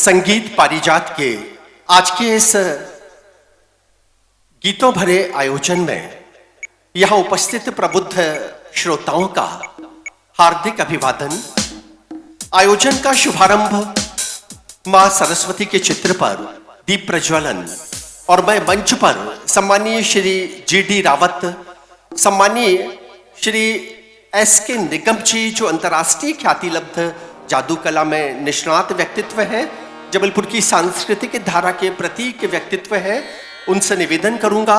संगीत पारिजात के आज के इस गीतों भरे आयोजन में यहां उपस्थित प्रबुद्ध श्रोताओं का हार्दिक अभिवादन। आयोजन का शुभारंभ मां सरस्वती के चित्र पर दीप प्रज्वलन और मैं मंच पर सम्मानीय श्री जी.डी. रावत, सम्मानीय श्री एस.के. निगम जी, जो अंतर्राष्ट्रीय ख्याति लब्ध जादू कला में निष्णात व्यक्तित्व हैं, जबलपुर की सांस्कृतिक धारा के प्रतीक व्यक्तित्व हैं, उनसे निवेदन करूंगा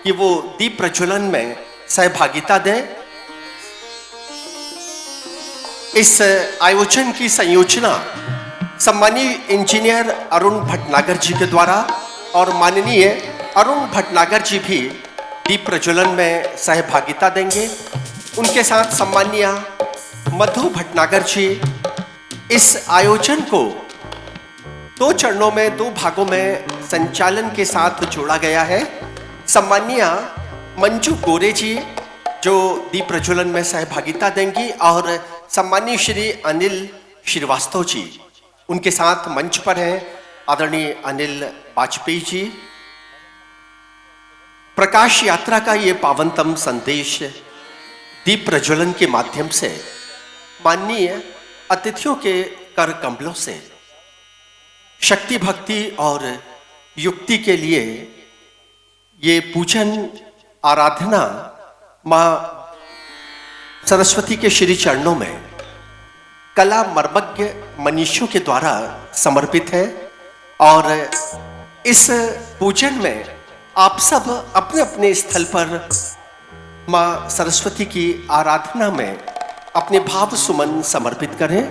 कि वो दीप प्रज्वलन में सहभागिता दें। इस आयोजन की संयोजना सम्मानीय इंजीनियर अरुण भटनागर जी के द्वारा और माननीय अरुण भटनागर जी भी दीप प्रज्वलन में सहभागिता देंगे। उनके साथ सम्मानीय मधु भटनागर जी। इस आयोजन को 2 चरणों में 2 भागों में संचालन के साथ जोड़ा गया है। सम्मानीय मंजू गोरे जी जो दीप प्रज्वलन में सहभागिता देंगी और सम्मानीय श्री अनिल श्रीवास्तव जी उनके साथ मंच पर हैं आदरणीय अनिल वाजपेयी जी। प्रकाश यात्रा का ये पावनतम संदेश दीप प्रज्वलन के माध्यम से माननीय अतिथियों के कर कमलों से शक्ति भक्ति और युक्ति के लिए ये पूजन आराधना मां सरस्वती के श्री चरणों में कला मर्मज्ञ मनीषियों के द्वारा समर्पित है। और इस पूजन में आप सब अपने अपने स्थल पर मां सरस्वती की आराधना में अपने भाव सुमन समर्पित करें।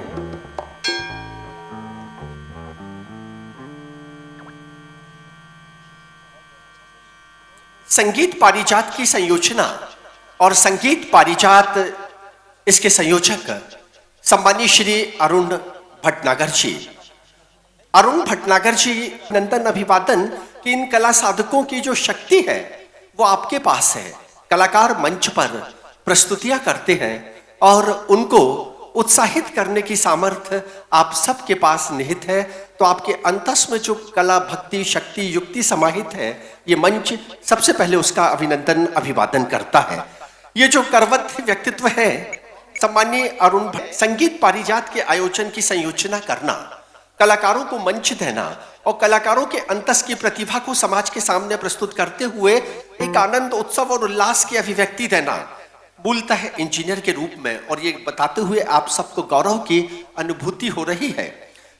संगीत पारिजात की संयोजना और संगीत पारिजात इसके संयोजक सम्मानीय श्री अरुण भटनागर जी। अरुण भटनागर जी, नंदन अभिवादन कि इन कला साधकों की जो शक्ति है वो आपके पास है। कलाकार मंच पर प्रस्तुतियां करते हैं और उनको उत्साहित करने की सामर्थ्य आप सबके पास निहित है। तो आपके अंतस में जो कला भक्ति शक्ति युक्ति समाहित है, ये मंच सबसे पहले उसका अभिनंदन अभिवादन करता है। ये जो करवत व्यक्तित्व है सम्मानीय अरुण, संगीत पारिजात के आयोजन की संयोजना करना, कलाकारों को मंच देना और कलाकारों के अंतस की प्रतिभा को समाज के सामने प्रस्तुत करते हुए एक आनंद उत्सव और उल्लास की अभिव्यक्ति देना, मूलतः इंजीनियर के रूप में। और ये बताते हुए आप सबको गौरव की अनुभूति हो रही है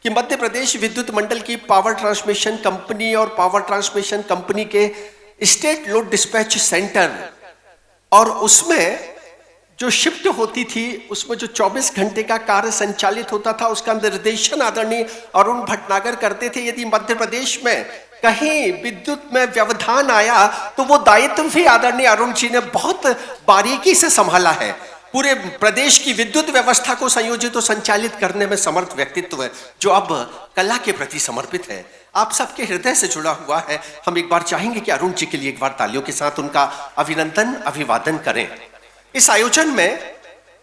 कि मध्य प्रदेश विद्युत मंडल की पावर ट्रांसमिशन कंपनी और पावर ट्रांसमिशन कंपनी के स्टेट लोड डिस्पैच सेंटर और उसमें जो शिफ्ट होती थी, उसमें जो 24 घंटे का कार्य संचालित होता था, उसका निर्देशन आदरणीय अरुण भटनागर करते थे। यदि मध्य प्रदेश में कहीं विद्युत में व्यवधान आया तो वो दायित्व भी आदरणीय अरुण जी ने बहुत बारीकी से संभाला है। पूरे प्रदेश की विद्युत व्यवस्था को संयोजित और संचालित करने में समर्थ व्यक्तित्व है, जो अब कला के प्रति समर्पित है, आप सबके हृदय से जुड़ा हुआ है। हम एक बार चाहेंगे कि अरुण जी के लिए एक बार तालियों के साथ उनका अभिनंदन अभिवादन करें। इस आयोजन में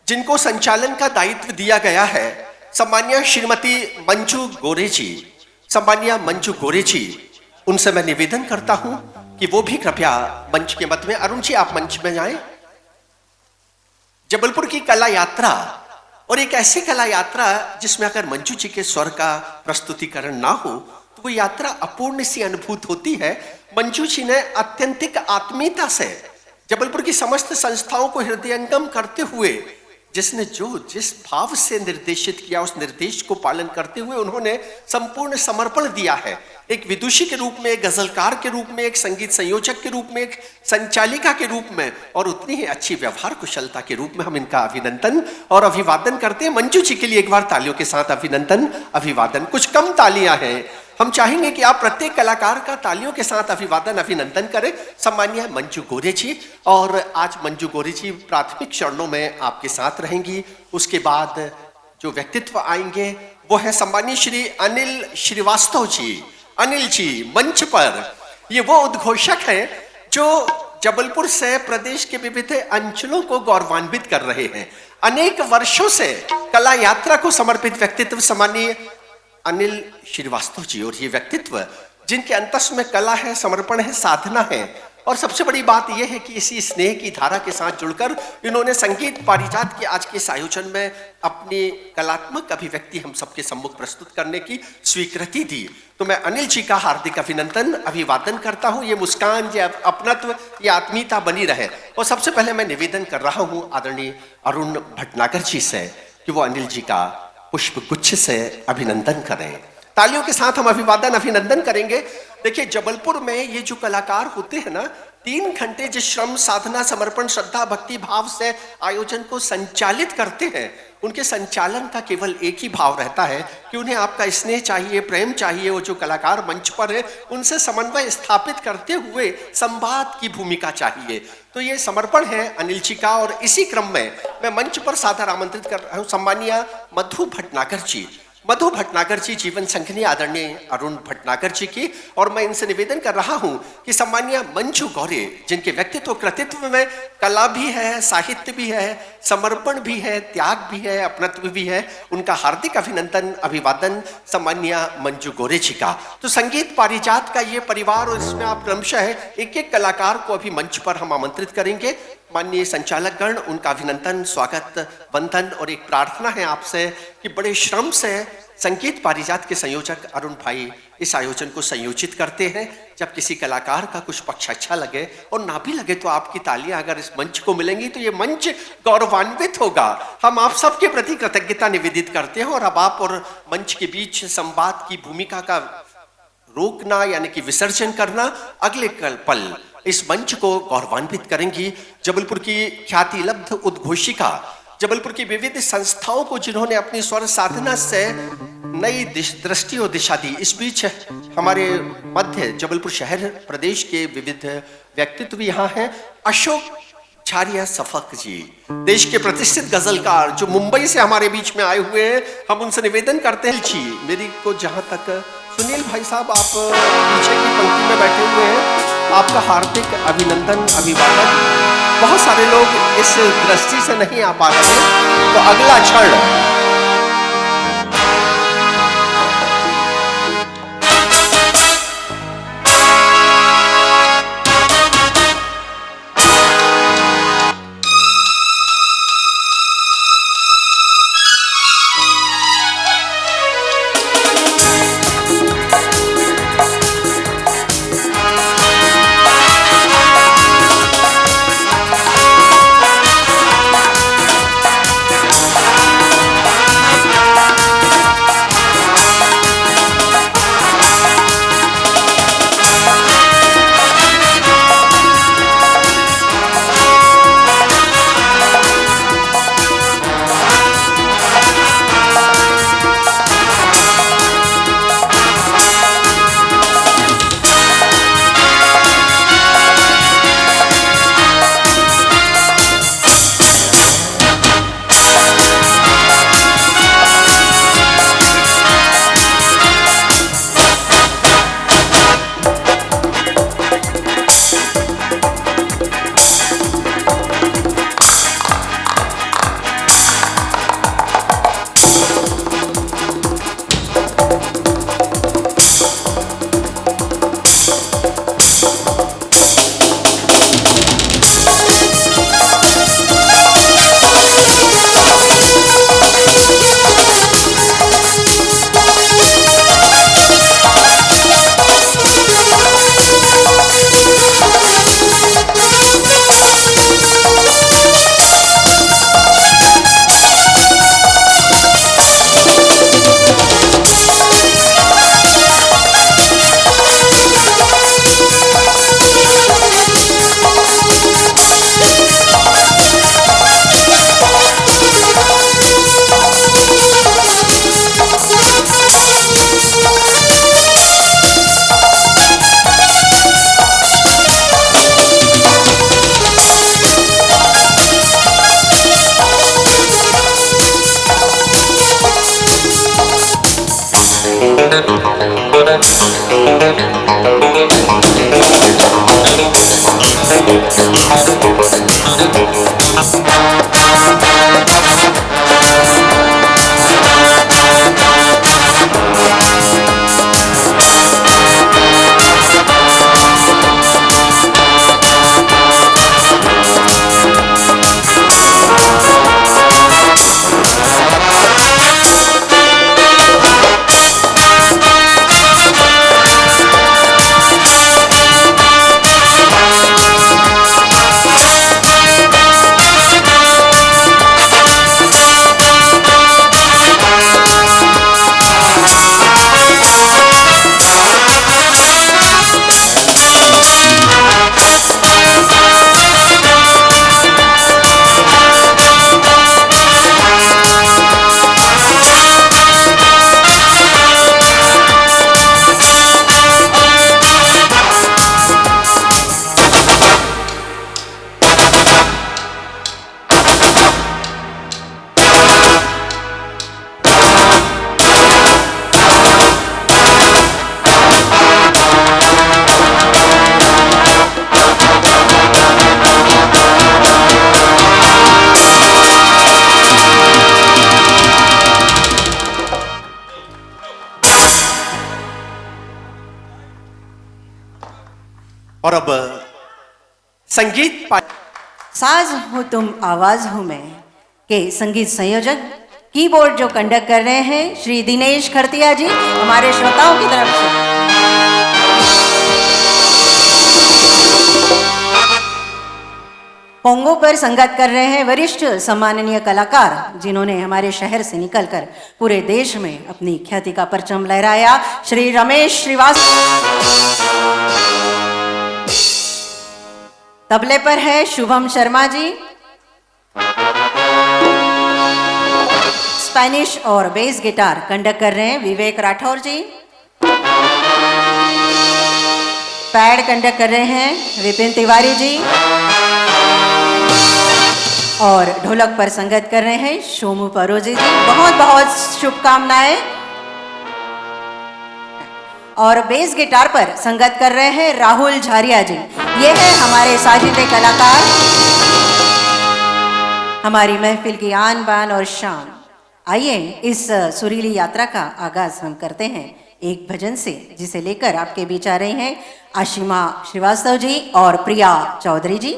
जिनको संचालन का दायित्व दिया गया है सम्मानीय श्रीमती मंजू गोरे जी, सम्मानीय मंजू गोरे जी, उनसे मैं निवेदन करता हूं कि वो भी कृपया मंच के मध्य में। अरुण जी आप मंच में जाएं। जबलपुर की कला यात्रा और एक ऐसी कला यात्रा जिसमें अगर मंजू जी के स्वर का प्रस्तुतिकरण ना हो तो वो यात्रा अपूर्ण सी अनुभूत होती है। मंजू जी ने अत्यंतिक आत्मीयता से जबलपुर की समस्त संस्थाओं को हृदयंगम करते हुए जिसने जो जिस भाव से निर्देशित किया, उस निर्देश को पालन करते हुए उन्होंने संपूर्ण समर्पण दिया है। एक विदुषी के रूप में, एक गजलकार के रूप में, एक संगीत संयोजक के रूप में, एक संचालिका के रूप में और उतनी ही अच्छी व्यवहार कुशलता के रूप में हम इनका अभिनंदन और अभिवादन करते हैं। मंजू जी के लिए एक बार तालियों के साथ अभिनंदन अभिवादन। कुछ कम तालियां हैं, हम चाहेंगे कि आप प्रत्येक कलाकार का तालियों के साथ अभिवादन अभिनंदन करें। सम्मानीय मंजू गोरे जी, और आज मंजू गोरे जी प्राथमिक चरणों में आपके साथ रहेंगी। उसके बाद जो व्यक्तित्व आएंगे वो है सम्मानीय श्री अनिल श्रीवास्तव जी। अनिल जी मंच पर, ये वो उद्घोषक हैं जो जबलपुर से प्रदेश के विविध अंचलों को गौरवान्वित कर रहे हैं। अनेक वर्षों से कला यात्रा को समर्पित व्यक्तित्व सम्मानीय अनिल श्रीवास्तव जी, और ये व्यक्तित्व जिनके अंतस में कला है, समर्पण है, साधना है, और सबसे बड़ी बात यह है कि इसी स्नेह की धारा के साथ जुड़कर इन्होंने संगीत पारिजात के आज के इस आयोजन में अपनी कलात्मक अभिव्यक्ति हम सबके सम्मुख प्रस्तुत करने की स्वीकृति दी। तो मैं अनिल जी का हार्दिक अभिनंदन, अभिवादन करता हूं। ये मुस्कान, ये अपनत्व, ये आत्मीयता बनी रहे। और सबसे पहले मैं निवेदन कर रहा हूं आदरणीय अरुण भटनागर जी से कि वो अनिल जी का पुष्प गुच्छ से अभिनंदन करें। तालियों के साथ हम अभिनंदन करेंगे। देखिए, जबलपुर में ये जो कलाकार होते हैं ना, 3 घंटे जिस श्रम, साधना, समर्पण, श्रद्धा, भक्ति भाव से आयोजन को संचालित करते हैं, उनके संचालन का केवल एक ही भाव रहता है कि उन्हें आपका स्नेह चाहिए, प्रेम चाहिए। वो जो कलाकार मंच पर है, उनसे समन्वय स्थापित करते हुए संवाद की भूमिका चाहिए। तो ये समर्पण है अनिल जी का। और इसी क्रम में मैं मंच पर सादर आमंत्रित कर रहा हूँ सम्मानीय मधु भटनागर जी। मधु भटनागर जी जीवन संघनी आदरणीय अरुण भटनागर जी की, और मैं इनसे निवेदन कर रहा हूं कि सम्मानीय मंजू गौरे, जिनके व्यक्तित्व कृतित्व में कला भी है, साहित्य भी है, समर्पण भी है, त्याग भी है, अपनत्व भी है, उनका हार्दिक अभिनंदन, अभिवादन सम्मानीय मंजू गौरे जी का। तो संगीत पारिजात का ये परिवार, और इसमें आप क्रमशः एक एक कलाकार को अभी मंच पर हम आमंत्रित करेंगे। माननीय संचालक गण, उनका अभिनंदन, स्वागत, वंदन, और एक प्रार्थना है आपसे कि बड़े श्रम से संगीत पारिजात के संयोजक अरुण भाई इस आयोजन को संयोजित करते हैं। जब किसी कलाकार का कुछ पक्ष अच्छा लगे और ना भी लगे, तो आपकी तालियां अगर इस मंच को मिलेंगी तो ये मंच गौरवान्वित होगा। हम आप सबके प्रति कृतज्ञता निवेदित करते हैं। और अब आप और मंच के बीच संवाद की भूमिका का रोकना यानी कि विसर्जन करना अगले पल इस मंच को गौरवान्वित करेंगी। जबलपुर की ख्याति लब्ध उद्घोषिका, जबलपुर की विविध संस्थाओं को जिन्होंने अपनी स्वर साधना से नई दृष्टि और दिशा दी। इस बीच हमारे मध्य जबलपुर शहर प्रदेश के विविध व्यक्तित्व यहाँ हैं। अशोक झारिया सफक जी, देश के प्रतिष्ठित गजलकार जो मुंबई से हमारे बीच में आए हुए हैं, हम उनसे निवेदन करते हैं जी, मेरी को जहां तक सुनील भाई साहब, आप पीछे की पंक्ति में बैठे हुए हैं, आपका हार्दिक अभिनंदन, अभिवादन। बहुत सारे लोग इस दृष्टि से नहीं आ पा रहे, तो अगला क्षण और अब संगीत साज हो तुम आवाज हूं मैं के संगीत संयोजक कीबोर्ड जो कंडक्ट कर रहे हैं श्री दिनेश खरतिया जी हमारे श्रोताओं की तरफ से। पोंगो पर संगत कर रहे हैं वरिष्ठ सम्माननीय कलाकार जिन्होंने हमारे शहर से निकलकर पूरे देश में अपनी ख्याति का परचम लहराया, श्री रमेश श्रीवास्तव। तबले पर है शुभम शर्मा जी। स्पेनिश और बेस गिटार कंडक्ट कर रहे हैं विवेक राठौर जी। पैड कंडक्ट कर रहे हैं विपिन तिवारी जी और ढोलक पर संगत कर रहे हैं सोमू परोजी जी। बहुत बहुत शुभकामनाएं। और बेस गिटार पर संगत कर रहे हैं राहुल झारिया जी। ये है हमारे साजिदे कलाकार, हमारी महफिल की आन बान और शान। आइए इस सुरीली यात्रा का आगाज हम करते हैं एक भजन से जिसे लेकर आपके बीच आ रहे हैं आशिमा श्रीवास्तव जी और प्रिया चौधरी जी।